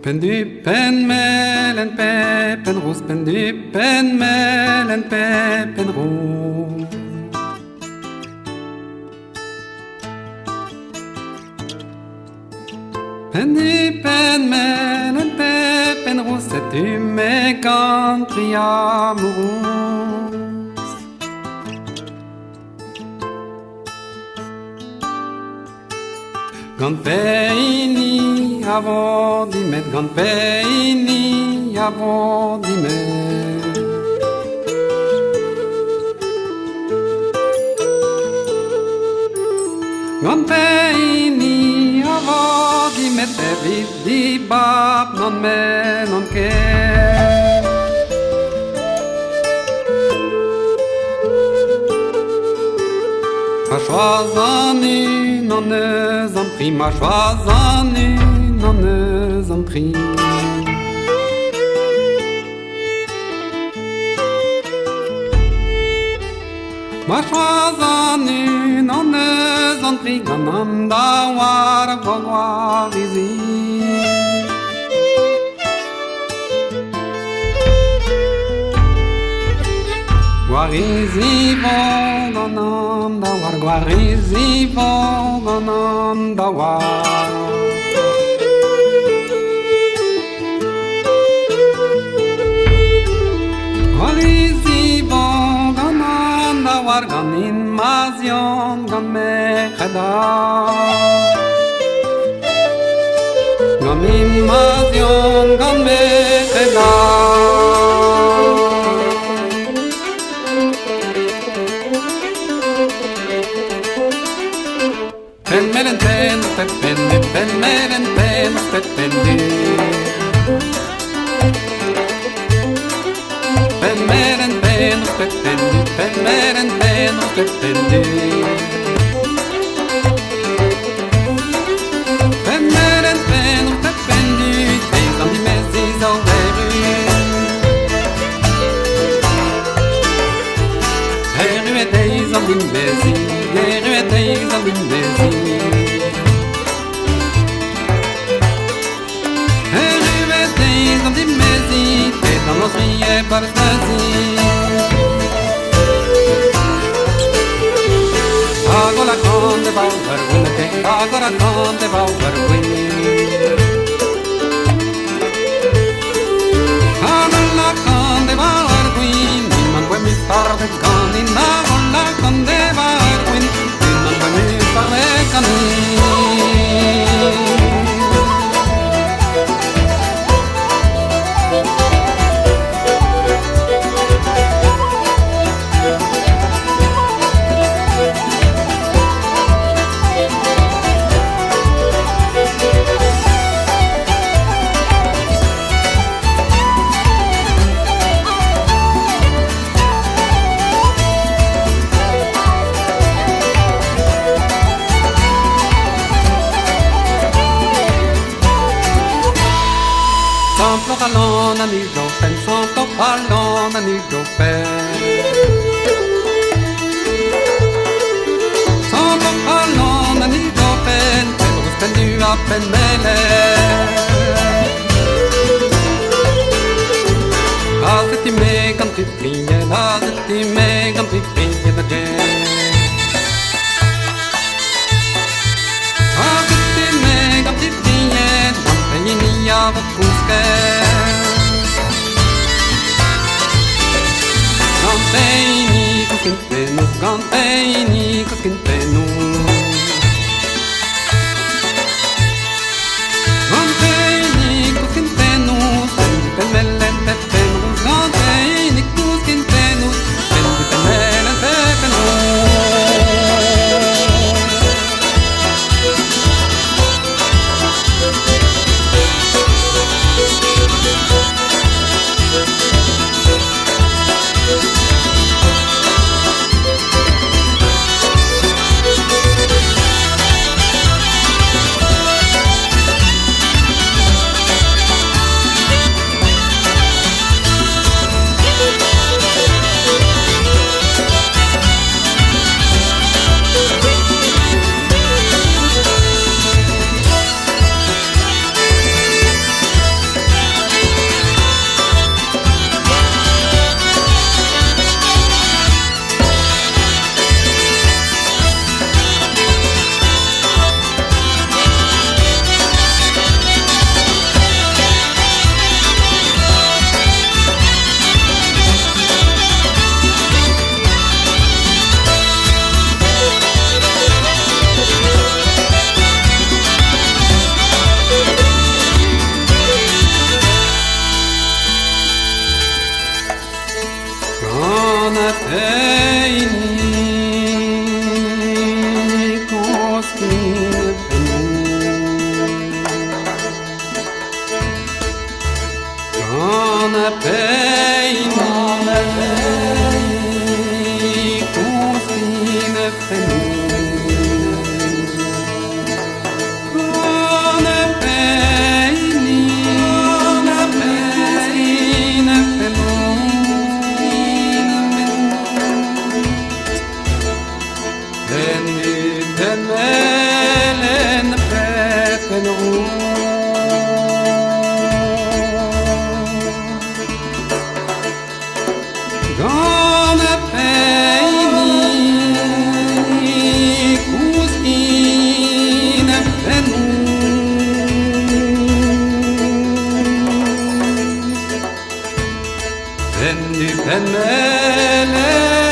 Pen du pen mel en pen rose, pen du pen mel en pen rose. Pen du pen mel en pen rose, c'est du mécantri amoureux. Gant peini avant d'y mettre, gant peini avant d'y mettre. Gant peini avant d'y mettre, vite di bab non me non ke. Ma choisani non ne en prie, ma choisani non ne en prie. Ma choisani non ne en prie, ganam da war voir ici. Guarizi vonanam da war, guarizi vonanam da war. Guarizi vonanam da war, gan in mazion gan mechada. Gan in mazion gan mechada. Pen melen pen, pen du, pen melen pen, pen du. Pen melen pen, pen du, pen melen pen, pen du. Pen melen pen, pen du, des en die mesis au veru. Veru et des en die mesis, veru et des en die mesis. Dans nos riez par Stasi Agora conde va vergüenza, agora conde va vergüenza. Agora conde va vergüenza, man puede mi tarde cani, agora conde va vergüenza, man puede mi tarde cani. Sample kalon an hydropen, sample kalon an hydropen. Sample kalon an hydropen, pedros pen du a pen mele. Hazet i meg an typ frie, hazet i meg an typ frie da jen. Hazet i meg an typ frie, man pen i av et koske. Ganteini cosquintenus, ganteini cosquintenus. Ganteini cosquintenus, pen melen pen rus, ganteini cosquintenus, pen Gana peini koskine Gana peini koskine Gana peini koskine Melen pepen Gana peini kuskine fenu Vendu pen melen